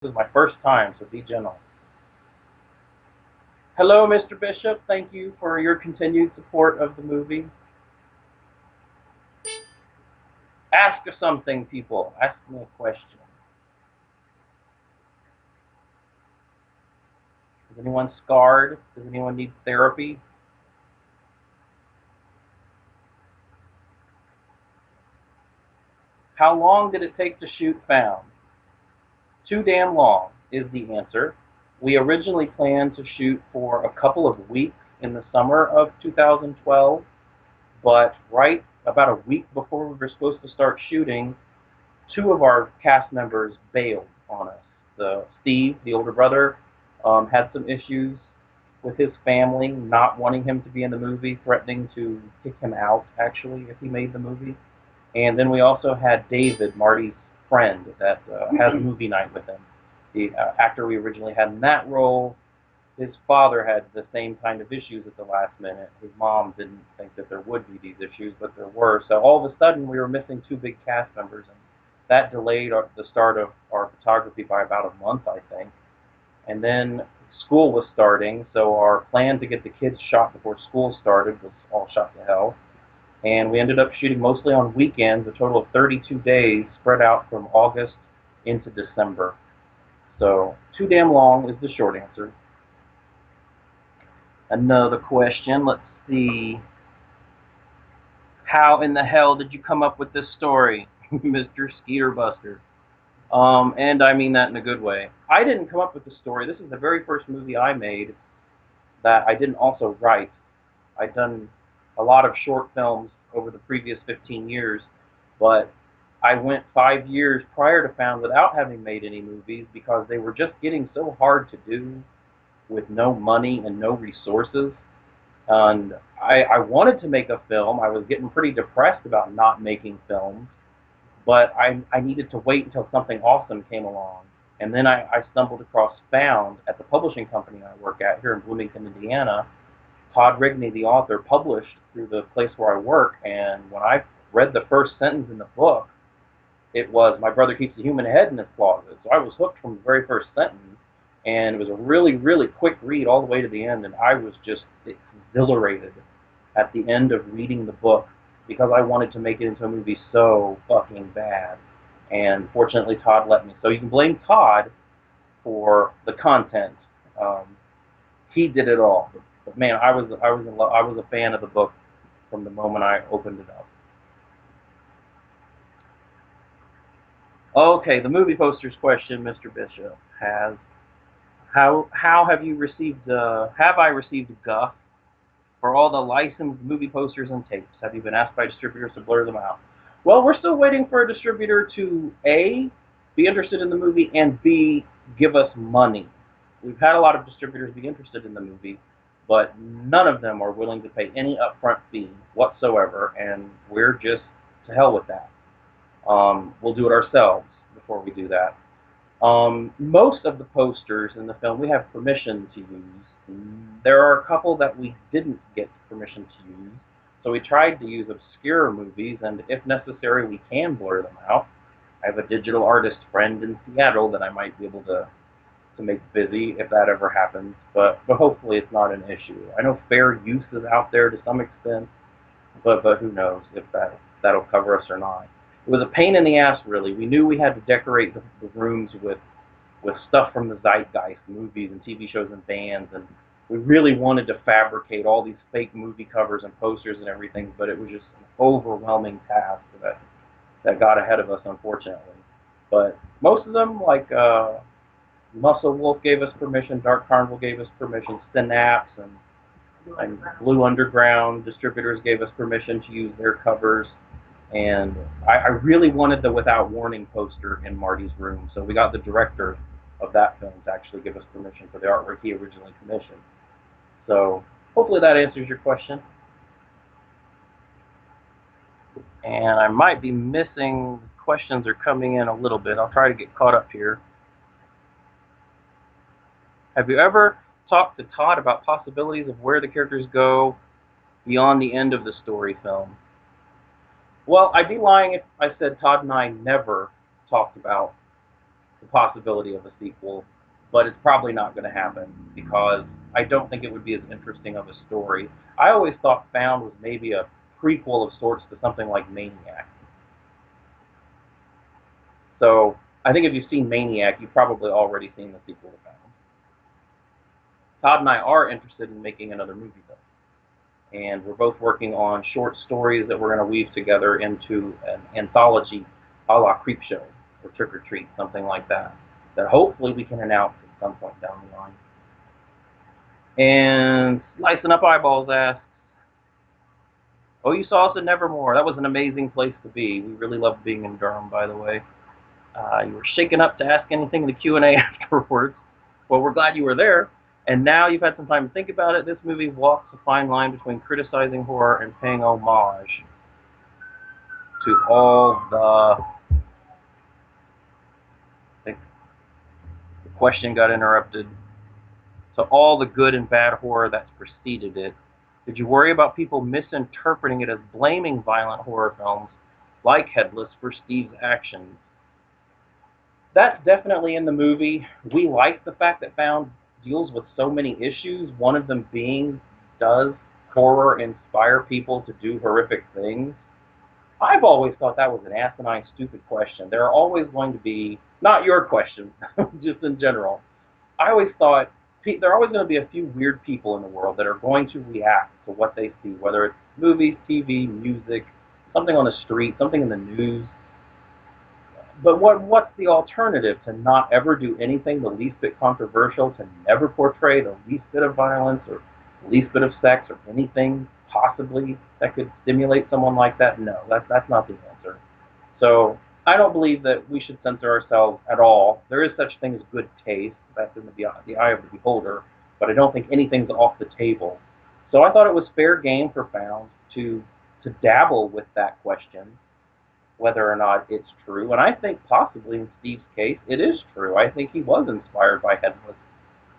This is my first time, so be gentle. Hello, Mr. Bishop. Thank you for your continued support of the movie. Ask us something, people. Ask me a question. Is anyone scarred? Does anyone need therapy? How long did it take to shoot Found? Too damn long is the answer. We originally planned to shoot for a couple of weeks in the summer of 2012, but right about a week before we were supposed to start shooting, two of our cast members bailed on us. Steve, the older brother, had some issues with his family, not wanting him to be in the movie, threatening to kick him out, actually, if he made the movie. And then we also had David, Marty's friend, that has movie night with him. The actor we originally had in that role, his father had the same kind of issues at the last minute. His mom didn't think that there would be these issues, but there were. So all of a sudden, we were missing two big cast members, and that delayed the start of our photography by about a month, I think. And then school was starting, so our plan to get the kids shot before school started was all shot to hell. And we ended up shooting mostly on weekends, a total of 32 days spread out from August into December. So too damn long is the short answer. Another question, let's see. How in the hell did you come up with this story, Mr. Skeeter Buster? And I mean that in a good way. I didn't come up with the story. This is the very first movie I made that I didn't also write. I'd done a lot of short films over the previous 15 years, but I went 5 years prior to Found without having made any movies because they were just getting so hard to do with no money and no resources. And I wanted to make a film. I was getting pretty depressed about not making films, but I needed to wait until something awesome came along. And then I stumbled across Found at the publishing company I work at here in Bloomington, Indiana. Todd Rigney, the author, published through the place where I work, and when I read the first sentence in the book, it was, "My brother keeps a human head in his closet." So I was hooked from the very first sentence, and it was a really, really quick read all the way to the end, and I was just exhilarated at the end of reading the book because I wanted to make it into a movie so fucking bad. And fortunately, Todd let me. So you can blame Todd for the content. He did it all. But man, I was a fan of the book from the moment I opened it up. Okay, the movie posters question, Mr. Bishop has: how have you received? Have I received guff for all the licensed movie posters and tapes? Have you been asked by distributors to blur them out? Well, we're still waiting for a distributor to A, be interested in the movie, and B, give us money. We've had a lot of distributors be interested in the movie, but none of them are willing to pay any upfront fee whatsoever, and we're just to hell with that. We'll do it ourselves before we do that. Most of the posters in the film we have permission to use. There are a couple that we didn't get permission to use, so we tried to use obscure movies, and if necessary, we can blur them out. I have a digital artist friend in Seattle that I might be able to make busy if that ever happens, but hopefully it's not an issue. I know fair use is out there to some extent, but who knows if that'll cover us or not. It was a pain in the ass, really. We knew we had to decorate the rooms with stuff from the zeitgeist, movies and TV shows and bands, and we really wanted to fabricate all these fake movie covers and posters and everything, but it was just an overwhelming task that got ahead of us, unfortunately. But most of them, like Muscle Wolf gave us permission, Dark Carnival gave us permission, Synapse and Blue Underground distributors gave us permission to use their covers. And I really wanted the Without Warning poster in Marty's room, so we got the director of that film to actually give us permission for the artwork he originally commissioned. So hopefully that answers your question. And I might be missing, questions are coming in a little bit. I'll try to get caught up here. Have you ever talked to Todd about possibilities of where the characters go beyond the end of the story film? Well, I'd be lying if I said Todd and I never talked about the possibility of a sequel, but it's probably not going to happen because I don't think it would be as interesting of a story. I always thought Found was maybe a prequel of sorts to something like Maniac. So I think if you've seen Maniac, you've probably already seen the sequel to Found. Todd and I are interested in making another movie, though. And we're both working on short stories that we're going to weave together into an anthology a la Creepshow or Trick or Treat, something like that, that hopefully we can announce at some point down the line. And Slicing Up Eyeballs asks, oh, you saw us in Nevermore. That was an amazing place to be. We really loved being in Durham, by the way. You were shaken up to ask anything in the Q&A afterwards. Well, we're glad you were there. And now you've had some time to think about it. This movie walks a fine line between criticizing horror and paying homage to all the... I think the question got interrupted. To all the good and bad horror that's preceded it. Did you worry about people misinterpreting it as blaming violent horror films like Headless for Steve's actions? That's definitely in the movie. We like the fact that Found deals with so many issues, one of them being, does horror inspire people to do horrific things? I've always thought that was an asinine, stupid question. There are always going to be, not your question, just in general, I always thought there are always going to be a few weird people in the world that are going to react to what they see, whether it's movies, TV, music, something on the street, something in the news. But what's the alternative? To not ever do anything the least bit controversial, to never portray the least bit of violence or the least bit of sex or anything possibly that could stimulate someone like that? No, that's not the answer. So I don't believe that we should censor ourselves at all. There is such thing as good taste. That's in the eye of the beholder. But I don't think anything's off the table. So I thought it was fair game for Found to dabble with that question, whether or not it's true. And I think possibly in Steve's case, it is true. I think he was inspired by Headless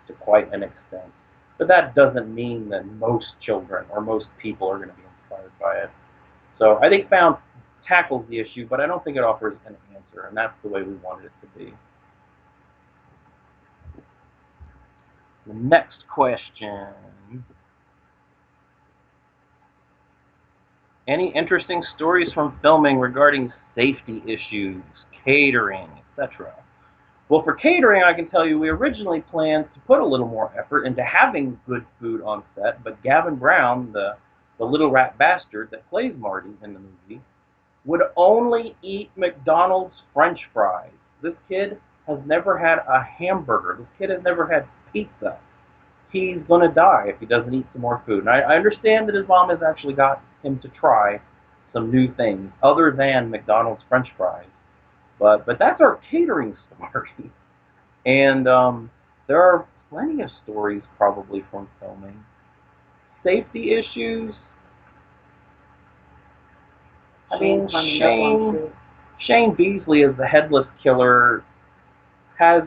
to quite an extent. But that doesn't mean that most children or most people are going to be inspired by it. So I think Found tackles the issue, but I don't think it offers an answer, and that's the way we wanted it to be. The next question. Any interesting stories from filming regarding safety issues, catering, etc.? Well, for catering, I can tell you we originally planned to put a little more effort into having good food on set, but Gavin Brown, the little rat bastard that plays Marty in the movie, would only eat McDonald's French fries. This kid has never had a hamburger. This kid has never had pizza. He's going to die if he doesn't eat some more food. And I understand that his mom has actually got him to try some new things other than McDonald's French fries. But that's our catering story. And there are plenty of stories probably from filming. Safety issues. I mean, Shane Beasley as the Headless Killer has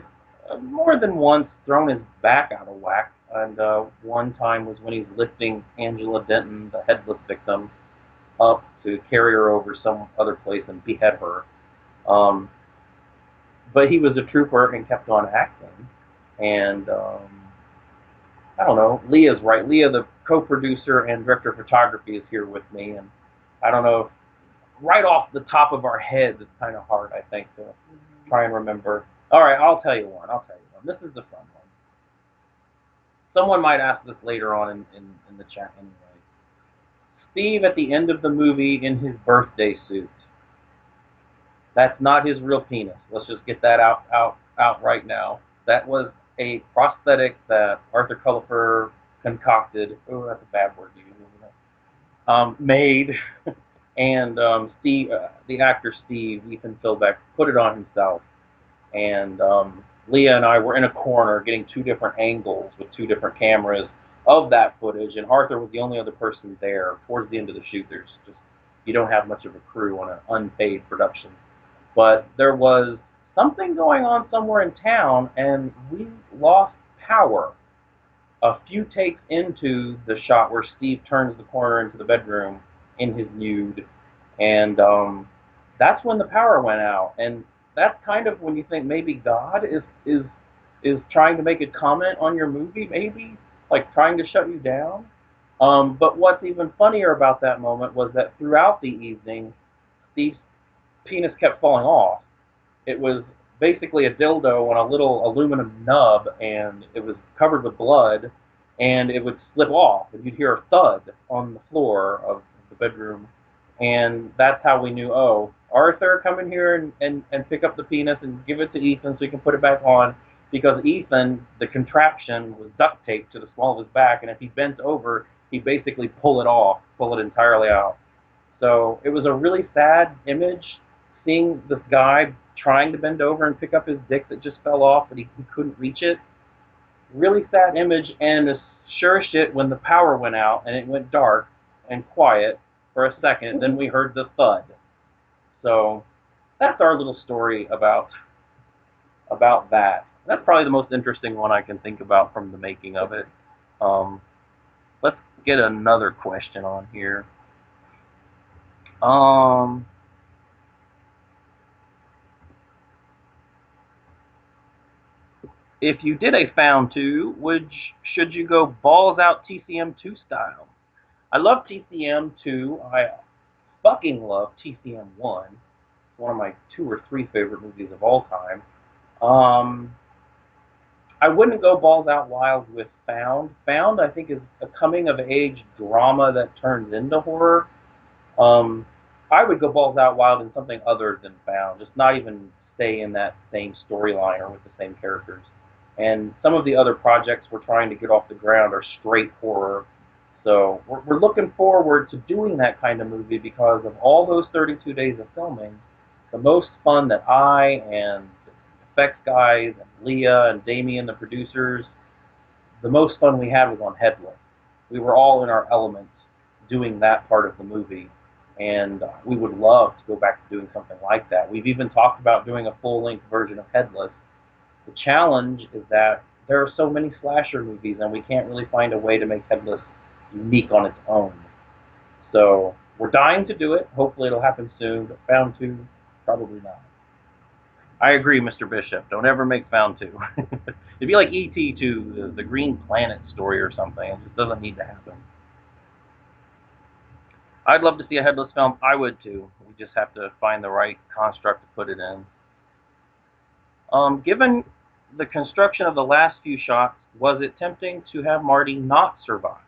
more than once thrown his back out of whack. And one time was when he was lifting Angela Denton, the Headless victim, up to carry her over some other place and behead her. But he was a trooper and kept on acting. And I don't know, Leah's right. Leah, the co-producer and director of photography, is here with me. And I don't know, right off the top of our heads, it's kind of hard, I think, to try and remember. All right, I'll tell you one. This is the fun one. Someone might ask this later on in the chat anyway. Steve at the end of the movie in his birthday suit. That's not his real penis. Let's just get that out right now. That was a prosthetic that Arthur Culliford concocted. Oh, that's a bad word to use. Made, and Steve, the actor Steve, Ethan Philbeck, put it on himself. And Leah and I were in a corner getting two different angles with two different cameras of that footage, and Arthur was the only other person there. Towards the end of the shoot, you don't have much of a crew on an unpaid production. But there was something going on somewhere in town, and we lost power a few takes into the shot where Steve turns the corner into the bedroom in his nude, and that's when the power went out. And that's kind of when you think maybe God is trying to make a comment on your movie, maybe like trying to shut you down. But what's even funnier about that moment was that throughout the evening, Steve's penis kept falling off. It was basically a dildo on a little aluminum nub, and it was covered with blood, and it would slip off, and you'd hear a thud on the floor of the bedroom, and that's how we knew, oh, Arthur, come in here and pick up the penis and give it to Ethan so he can put it back on, because Ethan, the contraption was duct taped to the small of his back, and if he bent over, he'd basically pull it off, pull it entirely out. So it was a really sad image, seeing this guy trying to bend over and pick up his dick that just fell off, but he couldn't reach it. Really sad image, and as sure as shit, when the power went out and it went dark and quiet for a second, then we heard the thud. So that's our little story about that. That's probably the most interesting one I can think about from the making of it. Let's get another question on here. If you did a found two, should you go balls out TCM2 style? I love TCM2. I fucking love TCM1. It's one of my 2 or 3 favorite movies of all time. I wouldn't go balls out wild with Found. Found, I think, is a coming of age drama that turns into horror. I would go balls out wild in something other than Found, just not even stay in that same storyline or with the same characters. And some of the other projects we're trying to get off the ground are straight horror. So we're looking forward to doing that kind of movie because of all those 32 days of filming. The most fun that I and the effects guys and Leah and Damien, the producers, the most fun we had was on Headless. We were all in our elements doing that part of the movie, and we would love to go back to doing something like that. We've even talked about doing a full-length version of Headless. The challenge is that there are so many slasher movies, and we can't really find a way to make Headless unique on its own. So we're dying to do it. Hopefully it'll happen soon, but Found 2, probably not. I agree, Mr. Bishop. Don't ever make Found 2. It'd be like E.T. 2, the Green Planet story or something. It just doesn't need to happen. I'd love to see a Headless film. I would too. We just have to find the right construct to put it in. Given the construction of the last few shots, was it tempting to have Marty not survive?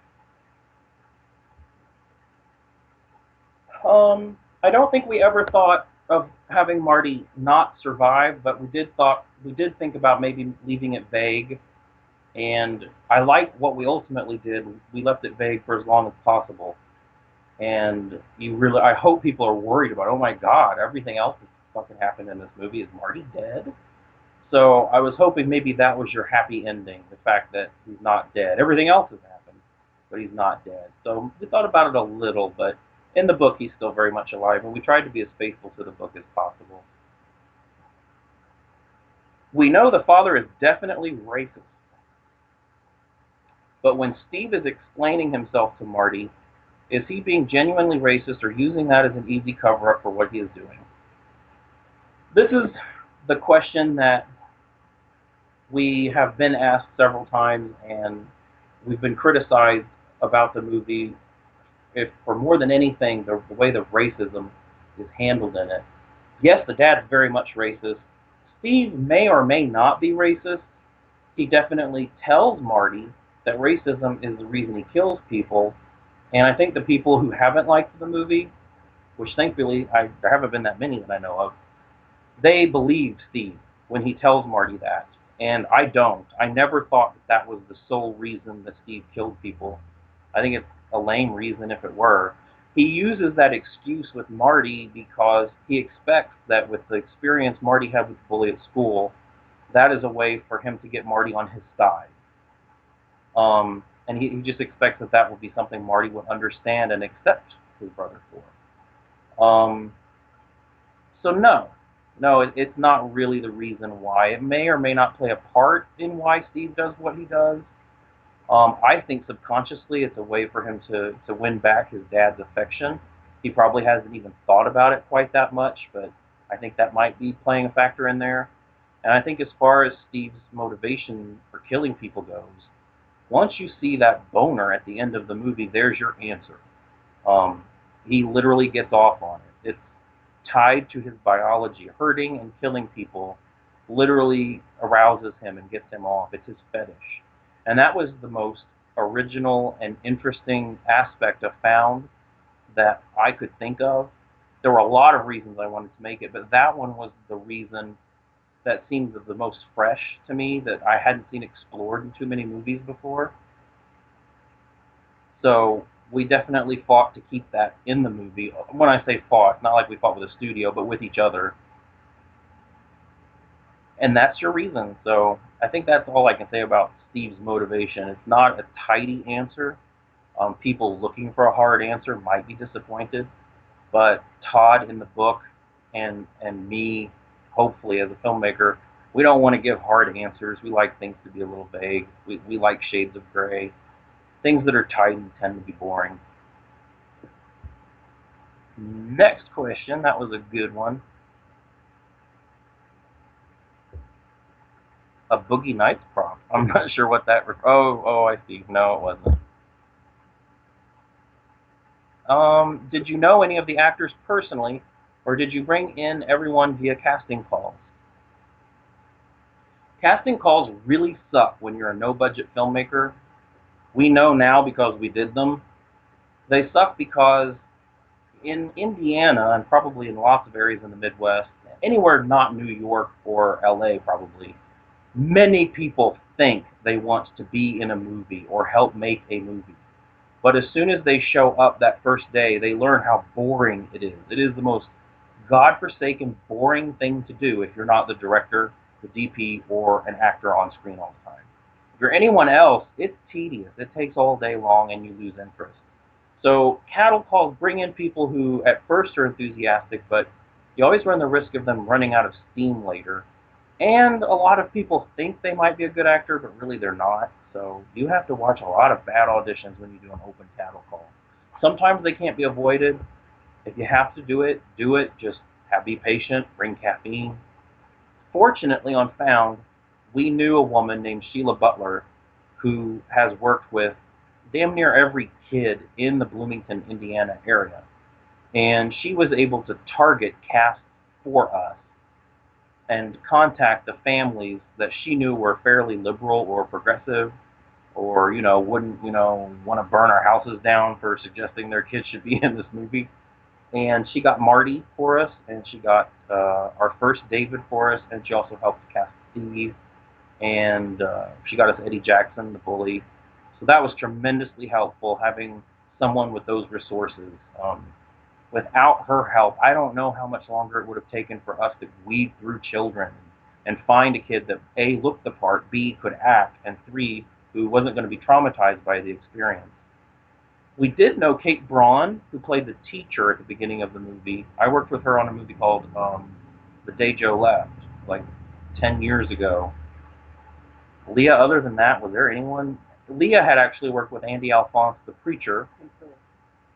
I don't think we ever thought of having Marty not survive, but we did think about maybe leaving it vague. And I like what we ultimately did. We left it vague for as long as possible. And I hope people are worried about, oh my God, everything else that's fucking happened in this movie. Is Marty dead? So I was hoping maybe that was your happy ending, the fact that he's not dead. Everything else has happened, but he's not dead. So we thought about it a little, but in the book he's still very much alive, and we tried to be as faithful to the book as possible. We know the father is definitely racist, but when Steve is explaining himself to Marty, is he being genuinely racist or using that as an easy cover-up for what he is doing? This is the question that we have been asked several times, and we've been criticized about the movie for more than anything, the way the racism is handled in it. Yes, the dad's very much racist. Steve may or may not be racist. He definitely tells Marty that racism is the reason he kills people. And I think the people who haven't liked the movie, which thankfully there haven't been that many that I know of, they believe Steve when he tells Marty that. And I don't. I never thought that was the sole reason that Steve killed people. I think it's a lame reason if it were. He uses that excuse with Marty because he expects that with the experience Marty had with the bully at school, that is a way for him to get Marty on his side. And he just expects that will be something Marty would understand and accept his brother for. So no, it's not really the reason why. It may or may not play a part in why Steve does what he does. I think subconsciously it's a way for him to win back his dad's affection. He probably hasn't even thought about it quite that much, but I think that might be playing a factor in there. And I think as far as Steve's motivation for killing people goes, once you see that boner at the end of the movie, there's your answer. Um, he literally gets off on it. It's tied to his biology. Hurting and killing people literally arouses him and gets him off. It's his fetish. And that was the most original and interesting aspect of Found that I could think of. There were a lot of reasons I wanted to make it, but that one was the reason that seemed the most fresh to me, that I hadn't seen explored in too many movies before. So we definitely fought to keep that in the movie. When I say fought, not like we fought with a studio, but with each other. And that's your reason. So I think that's all I can say about Steve's motivation. It's not a tidy answer. People looking for a hard answer might be disappointed, but Todd in the book and me, hopefully as a filmmaker, we don't want to give hard answers. We like things to be a little vague. We like shades of gray. Things that are tidy tend to be boring. Next question. That was a good one. A Boogie Nights prop. I'm not sure what that. Oh, I see. No, it wasn't. Did you know any of the actors personally, or did you bring in everyone via casting calls? Casting calls really suck when you're a no-budget filmmaker. We know now because we did them. They suck because in Indiana, and probably in lots of areas in the Midwest, anywhere not New York or LA probably, many people think they want to be in a movie or help make a movie. But as soon as they show up that first day, they learn how boring it is. It is the most godforsaken, boring thing to do if you're not the director, the DP, or an actor on screen all the time. If you're anyone else, it's tedious. It takes all day long and you lose interest. So cattle calls bring in people who at first are enthusiastic, but you always run the risk of them running out of steam later. And a lot of people think they might be a good actor, but really they're not. So you have to watch a lot of bad auditions when you do an open cattle call. Sometimes they can't be avoided. If you have to do it, do it. Just be patient, bring caffeine. Fortunately, on Found, we knew a woman named Sheila Butler who has worked with damn near every kid in the Bloomington, Indiana area. And she was able to target casts for us and contact the families that she knew were fairly liberal or progressive, or wouldn't want to burn our houses down for suggesting their kids should be in this movie. And she got Marty for us, and she got our first David for us, and she also helped cast Steve, and she got us Eddie Jackson, the bully. So that was tremendously helpful, having someone with those resources. Without her help, I don't know how much longer it would have taken for us to weed through children and find a kid that A, looked the part, B, could act, and 3, who wasn't going to be traumatized by the experience. We did know Kate Braun, who played the teacher at the beginning of the movie. I worked with her on a movie called The Day Joe Left, like 10 years ago. Leah, other than that, was there anyone? Leah had actually worked with Andy Alphonse, the preacher,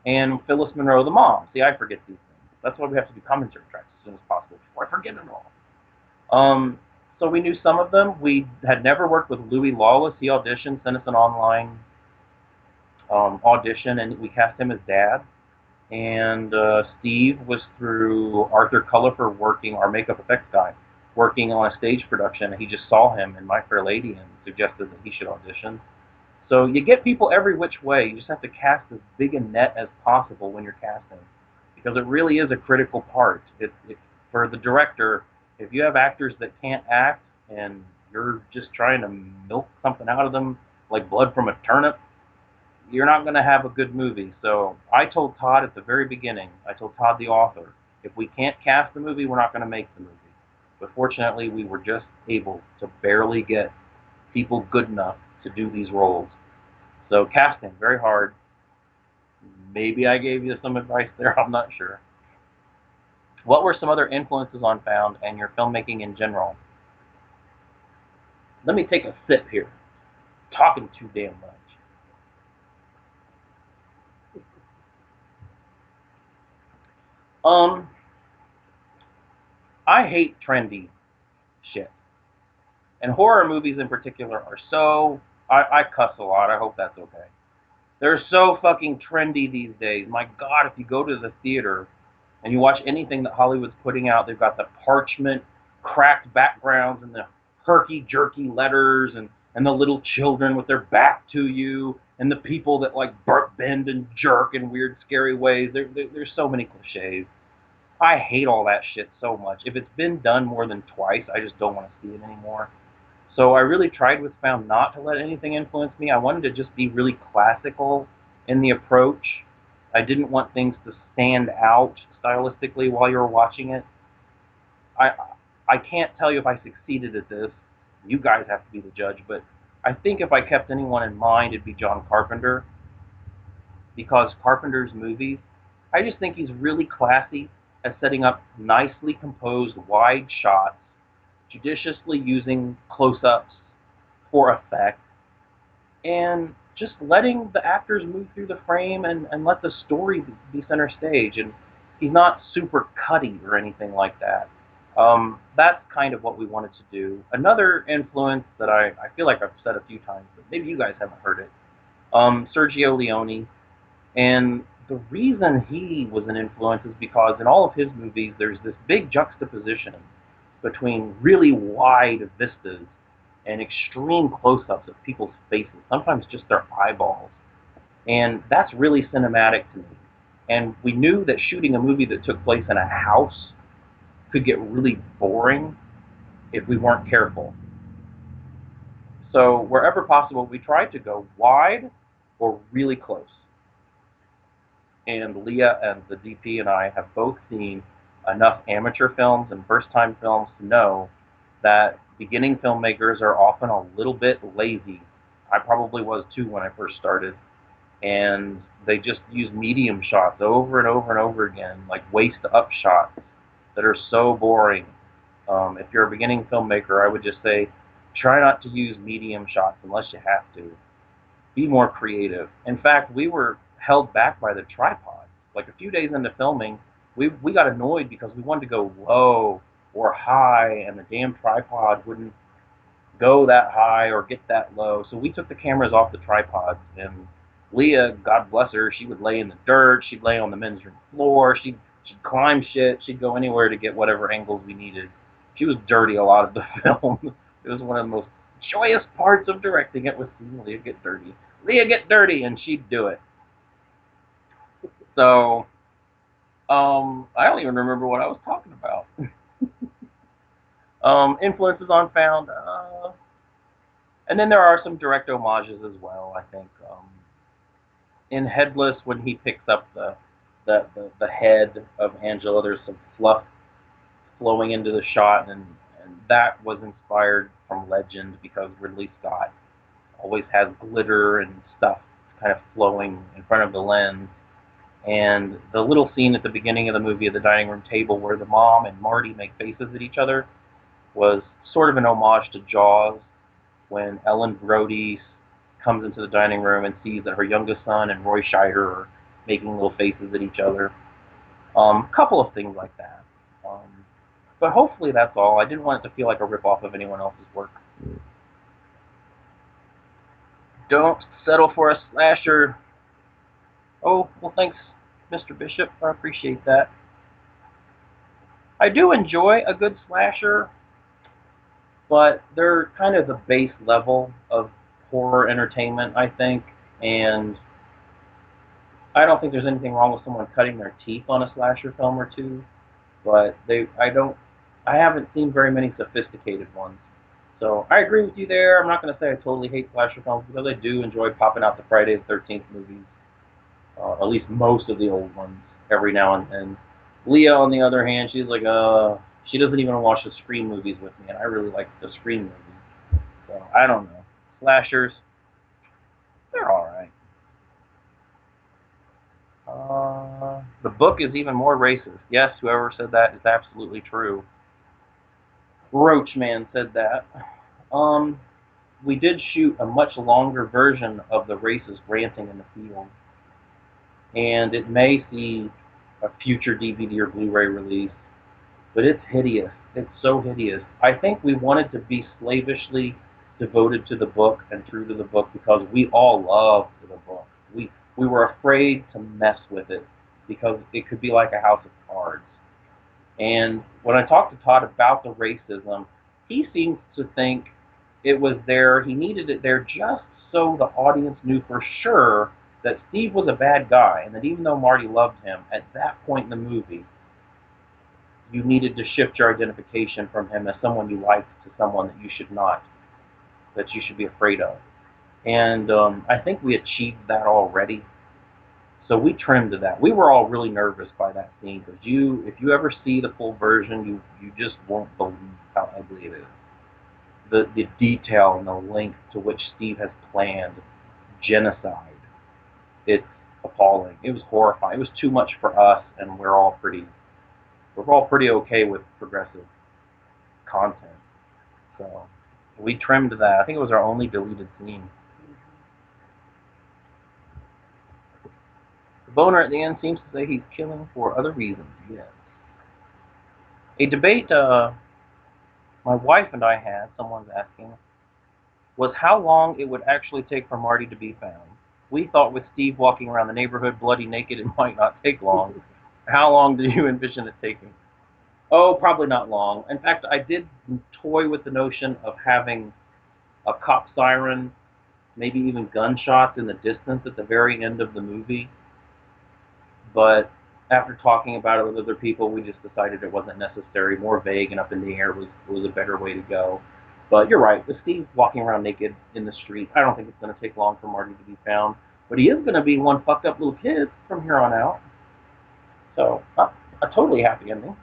and Phyllis Monroe, the mom. See, I forget these things. That's why we have to do commentary tracks as soon as possible before I forget them all. So we knew some of them. We had never worked with Louis Lawless. He auditioned, sent us an online audition, and we cast him as Dad. And Steve was through Arthur Cullifer, working, our makeup effects guy, working on a stage production. He just saw him in My Fair Lady and suggested that he should audition. So you get people every which way. You just have to cast as big a net as possible when you're casting, because it really is a critical part. For the director, if you have actors that can't act and you're just trying to milk something out of them like blood from a turnip, you're not going to have a good movie. So I told Todd at the very beginning, I told Todd the author, if we can't cast the movie, we're not going to make the movie. But fortunately, we were just able to barely get people good enough to do these roles. So casting, very hard. Maybe I gave you some advice there, I'm not sure. What were some other influences on Found and your filmmaking in general? Let me take a sip here. Talking too damn much. I hate trendy shit. And horror movies in particular are so... I cuss a lot. I hope that's okay. They're so fucking trendy these days. My God, if you go to the theater and you watch anything that Hollywood's putting out, they've got the parchment, cracked backgrounds and the herky-jerky letters and the little children with their back to you and the people that like bend and jerk in weird, scary ways. There's so many cliches. I hate all that shit so much. If it's been done more than twice, I just don't want to see it anymore. So I really tried with Found not to let anything influence me. I wanted to just be really classical in the approach. I didn't want things to stand out stylistically while you were watching it. I I can't tell you if I succeeded at this. You guys have to be the judge, but I think if I kept anyone in mind, it'd be John Carpenter, because Carpenter's movies, I just think he's really classy at setting up nicely composed wide shots, judiciously using close-ups for effect, and just letting the actors move through the frame and let the story be center stage. And he's not super cutty or anything like that. That's kind of what we wanted to do. Another influence that I feel like I've said a few times, but maybe you guys haven't heard it, Sergio Leone. And the reason he was an influence is because in all of his movies, there's this big juxtaposition between really wide vistas and extreme close-ups of people's faces, sometimes just their eyeballs. And that's really cinematic to me. And we knew that shooting a movie that took place in a house could get really boring if we weren't careful. So wherever possible, we tried to go wide or really close. And Leah and the DP and I have both seen enough amateur films and first-time films to know that beginning filmmakers are often a little bit lazy. I probably was too when I first started. And they just use medium shots over and over and over again, like waist-up shots that are so boring. If you're a beginning filmmaker, I would just say, try not to use medium shots unless you have to. Be more creative. In fact, we were held back by the tripod. Like a few days into filming, we got annoyed because we wanted to go low or high, and the damn tripod wouldn't go that high or get that low. So we took the cameras off the tripods, and Leah, God bless her, she would lay in the dirt, she'd lay on the men's room floor, she'd climb shit, she'd go anywhere to get whatever angles we needed. She was dirty a lot of the film. It was one of the most joyous parts of directing it, was seeing Leah get dirty. Leah, get dirty, and she'd do it. So, I don't even remember what I was talking about. Influences on Found, and then there are some direct homages as well, I think. In Headless, when he picks up the head of Angela, there's some fluff flowing into the shot, and that was inspired from Legend, because Ridley Scott always has glitter and stuff kind of flowing in front of the lens. And the little scene at the beginning of the movie at the dining room table where the mom and Marty make faces at each other was sort of an homage to Jaws, when Ellen Brody comes into the dining room and sees that her youngest son and Roy Scheider are making little faces at each other. A couple of things like that. But hopefully that's all. I didn't want it to feel like a rip-off of anyone else's work. Don't settle for a slasher. Oh, well, thanks, Mr. Bishop. I appreciate that. I do enjoy a good slasher, but they're kind of the base level of horror entertainment, I think. And I don't think there's anything wrong with someone cutting their teeth on a slasher film or two, but I haven't seen very many sophisticated ones. So I agree with you there. I'm not going to say I totally hate slasher films, because I do enjoy popping out the Friday the 13th movies, at least most of the old ones, every now and then. Leah, on the other hand, she's like, she doesn't even watch the Scream movies with me, and I really like the Scream movies. So I don't know. Slashers, they're alright. The book is even more racist. Yes, whoever said that is absolutely true. Roachman said that. We did shoot a much longer version of the racist ranting in the field, and it may see a future DVD or Blu-ray release. but it's hideous. It's so hideous. I think we wanted to be slavishly devoted to the book and true to the book because we all loved the book. We were afraid to mess with it because it could be like a house of cards. And when I talked to Todd about the racism, he seems to think it was there. He needed it there just so the audience knew for sure that Steve was a bad guy, and that even though Marty loved him, at that point in the movie, you needed to shift your identification from him as someone you liked to someone that you should not, that you should be afraid of. And I think we achieved that already. So we trimmed to that. We were all really nervous by that scene because if you ever see the full version, you just won't believe how ugly it is. The detail and the length to which Steve has planned genocide, it's appalling. It was horrifying. It was too much for us, and we're all pretty okay with progressive content. So we trimmed that. I think it was our only deleted scene. The boner at the end seems to say he's killing for other reasons. Yes. A debate my wife and I had, someone's asking, was how long it would actually take for Marty to be found. We thought with Steve walking around the neighborhood bloody naked, it might not take long. How long do you envision it taking? Oh, probably not long. In fact, I did toy with the notion of having a cop siren, maybe even gunshots in the distance at the very end of the movie. But after talking about it with other people, we just decided it wasn't necessary. More vague and up in the air was a better way to go. But you're right, with Steve walking around naked in the street, I don't think it's going to take long for Marty to be found. But he is going to be one fucked up little kid from here on out. So, a totally happy ending.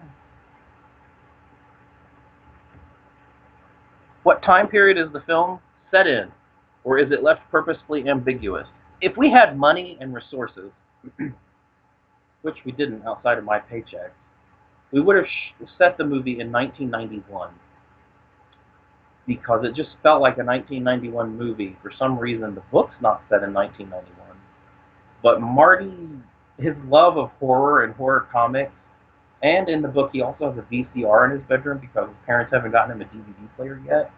What time period is the film set in? Or is it left purposefully ambiguous? If we had money and resources, which we didn't outside of my paycheck, we would have set the movie in 1991 because it just felt like a 1991 movie. For some reason, the book's not set in 1991, but Marty, his love of horror and horror comics, and in the book he also has a VCR in his bedroom because his parents haven't gotten him a DVD player yet.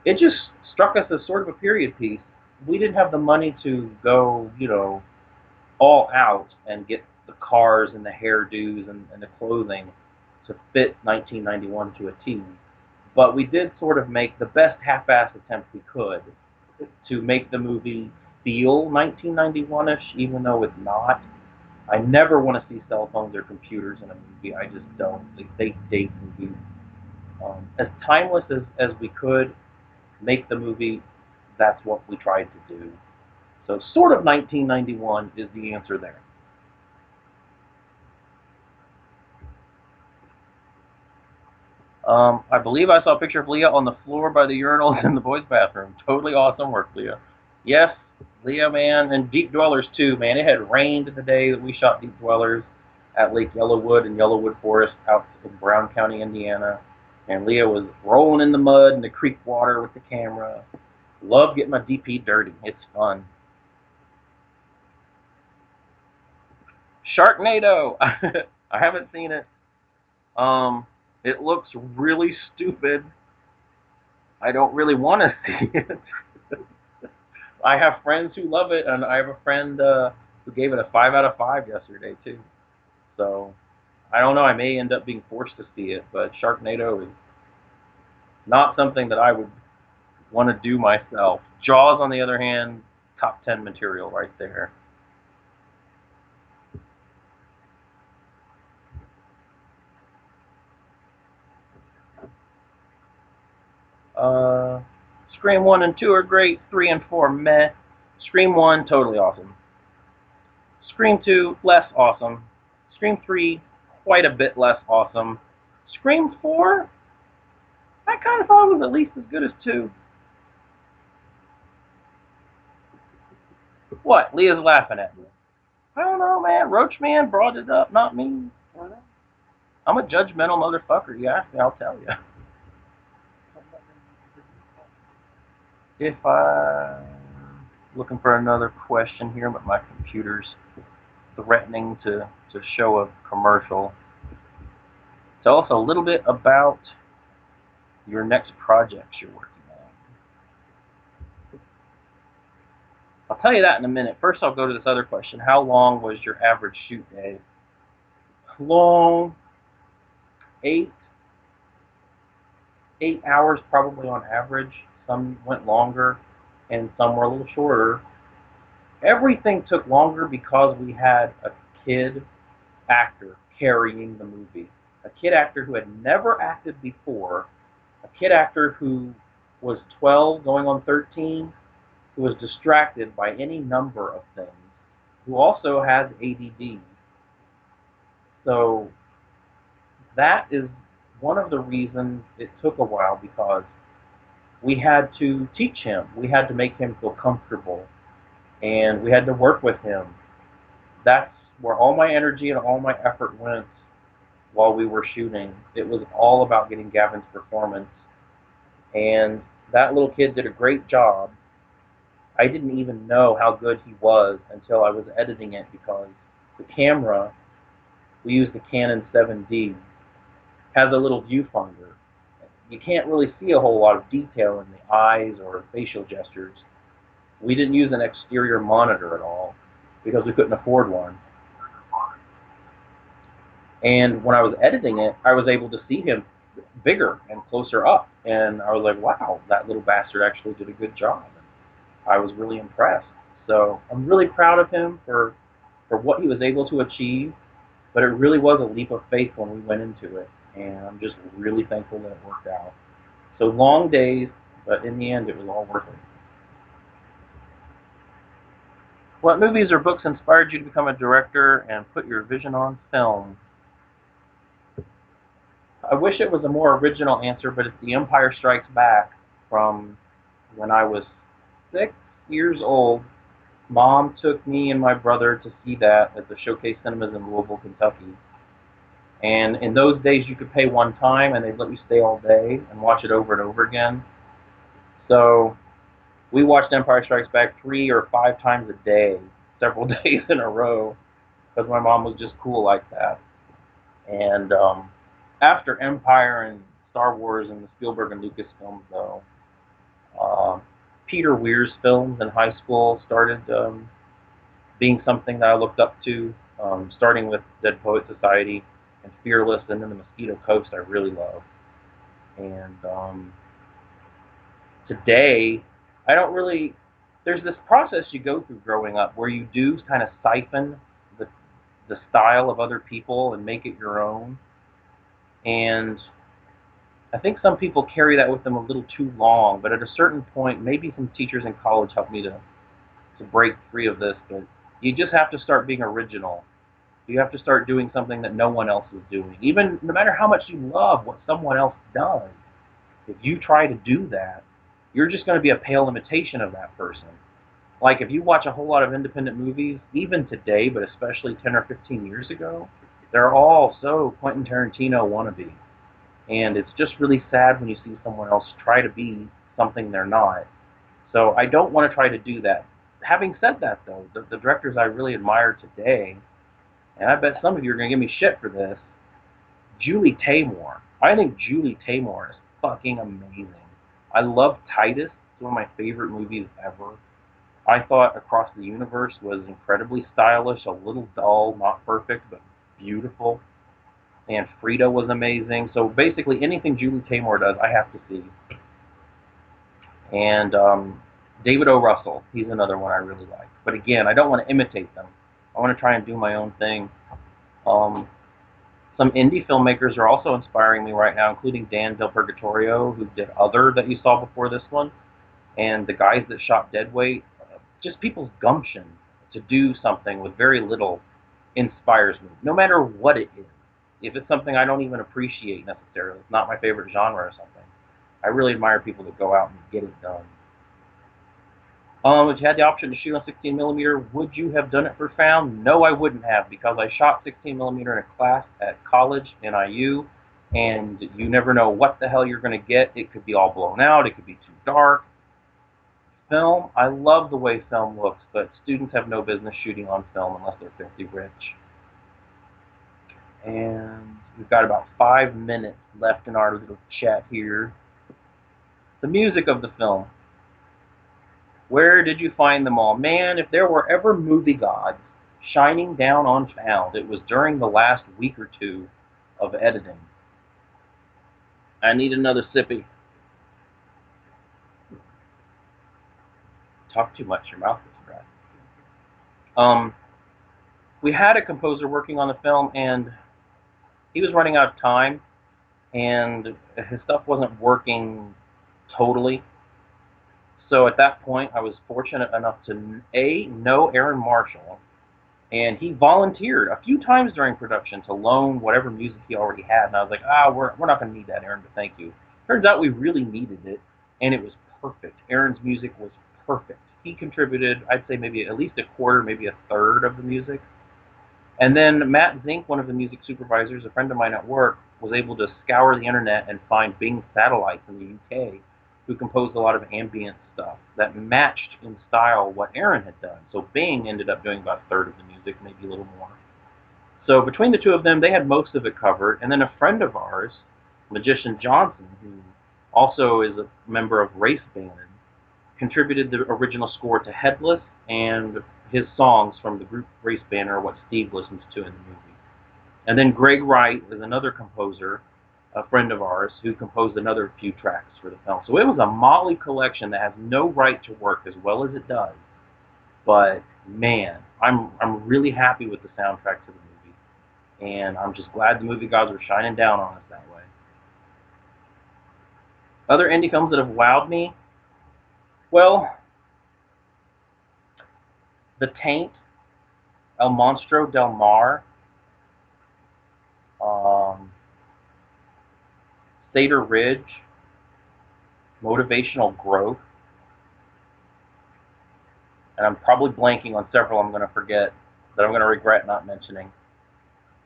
It just struck us as sort of a period piece. We didn't have the money to go, all out and get the cars and the hairdos and the clothing to fit 1991 to a T. But we did sort of make the best half-assed attempt we could to make the movie feel 1991-ish, even though it's not. I never want to see cell phones or computers in a movie. I just don't. They date movies. As timeless as we could make the movie, that's what we tried to do. So sort of 1991 is the answer there. I believe I saw a picture of Leah on the floor by the urinals in the boys' bathroom. Totally awesome work, Leah. Yes, Leah, man, and Deep Dwellers too, man. It had rained the day that we shot Deep Dwellers at Lake Yellowwood and Yellowwood Forest out in Brown County, Indiana. And Leah was rolling in the mud and the creek water with the camera. Love getting my DP dirty. It's fun. Sharknado. I haven't seen it. It looks really stupid. I don't really want to see it. I have friends who love it, and I have a friend who gave it a 5 out of 5 yesterday too. So I don't know. I may end up being forced to see it, but Sharknado is not something that I would want to do myself. Jaws, on the other hand, top 10 material right there. Scream 1 and 2 are great. 3 and 4, meh. Scream 1, totally awesome. Scream 2, less awesome. Scream 3, quite a bit less awesome. Scream 4, I kind of thought it was at least as good as 2. What? Leah's laughing at me. I don't know, man. Roach Man brought it up, not me. I'm a judgmental motherfucker. You ask me, I'll tell you. If I'm looking for another question here, but my computer's threatening to show a commercial. Tell us a little bit about your next projects you're working on. I'll tell you that in a minute. First, I'll go to this other question. How long was your average shoot day? Long, eight 8 hours probably on average. Some went longer, and some were a little shorter. Everything took longer because we had a kid actor carrying the movie. A kid actor who had never acted before, a kid actor who was 12 going on 13, who was distracted by any number of things, who also has ADD. So that is one of the reasons it took a while, because we had to teach him. We had to make him feel comfortable, and we had to work with him. That's where all my energy and all my effort went while we were shooting. It was all about getting Gavin's performance, and that little kid did a great job. I didn't even know how good he was until I was editing it, because the camera, we used the Canon 7D, has a little viewfinder. You can't really see a whole lot of detail in the eyes or facial gestures. We didn't use an exterior monitor at all because we couldn't afford one. And when I was editing it, I was able to see him bigger and closer up. And I was like, wow, that little bastard actually did a good job. And I was really impressed. So I'm really proud of him for what he was able to achieve. But it really was a leap of faith when we went into it. And I'm just really thankful that it worked out. So long days, but in the end, it was all worth it. What movies or books inspired you to become a director and put your vision on film? I wish it was a more original answer, but it's The Empire Strikes Back from when I was 6 years old. Mom took me and my brother to see that at the Showcase Cinemas in Louisville, Kentucky. And in those days, you could pay one time, and they'd let you stay all day and watch it over and over again. So we watched Empire Strikes Back 3 or 5 times a day, several days in a row, because my mom was just cool like that. And after Empire and Star Wars and the Spielberg and Lucas films, though, Peter Weir's films in high school started being something that I looked up to, starting with Dead Poet Society and Fearless, and then The Mosquito Coast I really love. And today, I don't really, there's this process you go through growing up where you do kind of siphon the style of other people and make it your own. And I think some people carry that with them a little too long, but at a certain point, maybe some teachers in college helped me to break free of this, but you just have to start being original. You have to start doing something that no one else is doing. Even no matter how much you love what someone else does, if you try to do that, you're just going to be a pale imitation of that person. Like if you watch a whole lot of independent movies, even today, but especially 10 or 15 years ago, they're all so Quentin Tarantino wannabe. And it's just really sad when you see someone else try to be something they're not. So I don't want to try to do that. Having said that, though, the directors I really admire today, and I bet some of you are going to give me shit for this, Julie Taymor. I think Julie Taymor is fucking amazing. I love Titus. It's one of my favorite movies ever. I thought Across the Universe was incredibly stylish, a little dull, not perfect, but beautiful. And Frida was amazing. So basically anything Julie Taymor does, I have to see. And David O. Russell, he's another one I really like. But again, I don't want to imitate them. I want to try and do my own thing. Some indie filmmakers are also inspiring me right now, including Dan Del Purgatorio, who did Other that you saw before this one, and the guys that shot Deadweight. Just people's gumption to do something with very little inspires me, no matter what it is. If it's something I don't even appreciate necessarily, it's not my favorite genre or something, I really admire people that go out and get it done. If you had the option to shoot on 16 millimeter, would you have done it for found? No, I wouldn't have, because I shot 16 millimeter in a class at college in IU, and you never know what the hell you're going to get. It could be all blown out. It could be too dark. Film, I love the way film looks, but students have no business shooting on film unless they're filthy rich. And we've got about 5 minutes left in our little chat here. The music of the film. Where did you find them all? Man, if there were ever movie gods shining down on Found, it was during the last week or two of editing. I need another sippy. Talk too much, your mouth is dry. We had a composer working on the film, and he was running out of time, and his stuff wasn't working totally. So at that point, I was fortunate enough to know Aaron Marshall, and he volunteered a few times during production to loan whatever music he already had. And I was like, we're not going to need that, Aaron, but thank you. Turns out we really needed it, and it was perfect. Aaron's music was perfect. He contributed, I'd say maybe at least a quarter, maybe a third of the music. And then Matt Zink, one of the music supervisors, a friend of mine at work, was able to scour the internet and find Bing Satellites in the UK, who composed a lot of ambient stuff that matched in style what Aaron had done. So Bing ended up doing about a third of the music, maybe a little more. So between the two of them, they had most of it covered. And then a friend of ours, Magician Johnson, who also is a member of Race Band, contributed the original score to Headless, and his songs from the group Race Band are what Steve listens to in the movie. And then Greg Wright is another composer, a friend of ours, who composed another few tracks for the film. So it was a motley collection that has no right to work as well as it does. But man, I'm really happy with the soundtrack to the movie, and I'm just glad the movie gods were shining down on us that way. Other indie films that have wowed me, well, The Taint, El Monstro del Mar, Cedar Ridge, Motivational Growth, and I'm probably blanking on several I'm going to forget that I'm going to regret not mentioning.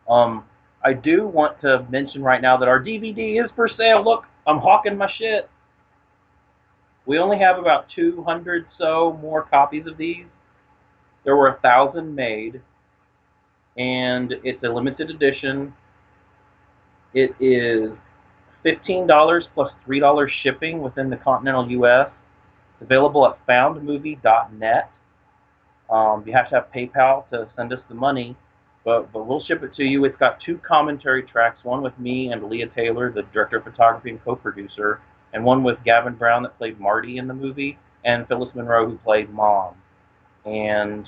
I do want to mention right now that our DVD is for sale. Look, I'm hawking my shit. We only have about 200 so more copies of these. There were 1,000 made, and it's a limited edition. It is $15 plus $3 shipping within the continental U.S. It's available at foundmovie.net. You have to have PayPal to send us the money, but we'll ship it to you. It's got 2 commentary tracks, one with me and Leah Taylor, the director of photography and co-producer, and one with Gavin Brown that played Marty in the movie, and Phyllis Monroe who played Mom. And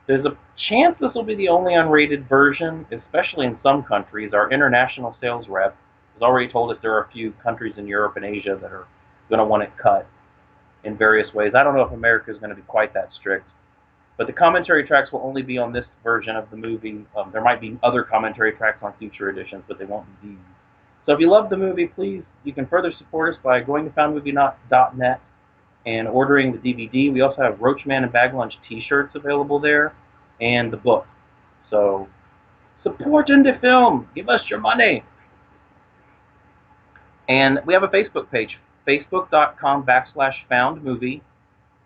there's a chance this will be the only unrated version, especially in some countries. Our international sales rep has already told us there are a few countries in Europe and Asia that are going to want it cut in various ways. I don't know if America is going to be quite that strict. But the commentary tracks will only be on this version of the movie. There might be other commentary tracks on future editions, but they won't be these. So if you love the movie, please, you can further support us by going to foundmovie.net and ordering the DVD. We also have Roachman and Bag Lunch t-shirts available there, and the book. So support indie film. Give us your money. And we have a Facebook page, facebook.com/foundmovie.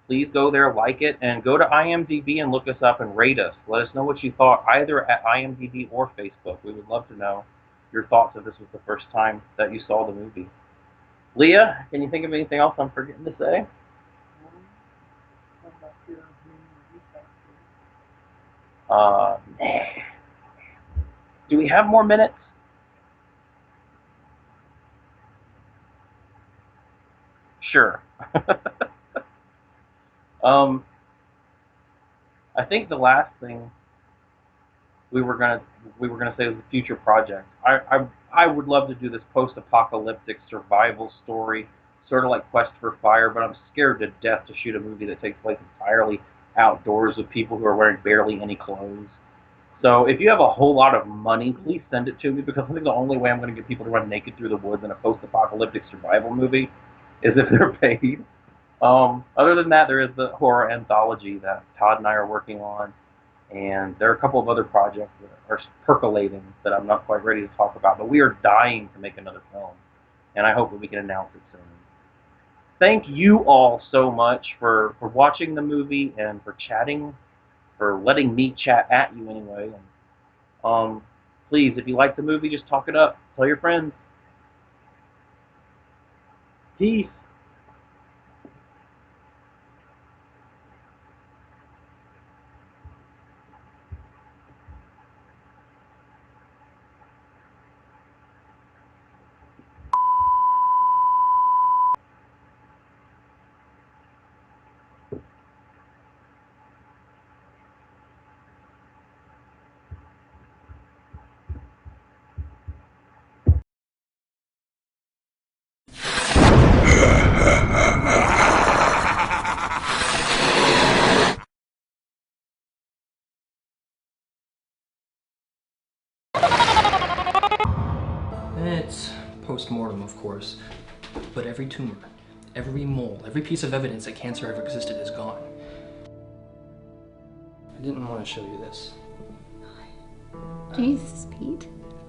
Please go there, like it, and go to IMDb and look us up and rate us. Let us know what you thought, either at IMDb or Facebook. We would love to know your thoughts if this was the first time that you saw the movie. Leah, can you think of anything else I'm forgetting to say? Do we have more minutes? Sure. I think the last thing we were gonna say was the future project. I would love to do this post-apocalyptic survival story, sort of like Quest for Fire, but I'm scared to death to shoot a movie that takes place entirely outdoors with people who are wearing barely any clothes. So if you have a whole lot of money, please send it to me, because I think the only way I'm going to get people to run naked through the woods in a post-apocalyptic survival movie is if they're paid. Other than that, there is the horror anthology that Todd and I are working on, and there are a couple of other projects that are percolating that I'm not quite ready to talk about, but we are dying to make another film, and I hope that we can announce it soon. Thank you all so much for watching the movie and for chatting, for letting me chat at you anyway. And Please, if you like the movie, just talk it up. Tell your friends. Peace. It's post-mortem, of course, but every tumor, every mole, every piece of evidence that cancer ever existed is gone. I didn't want to show you this. Jesus, Pete.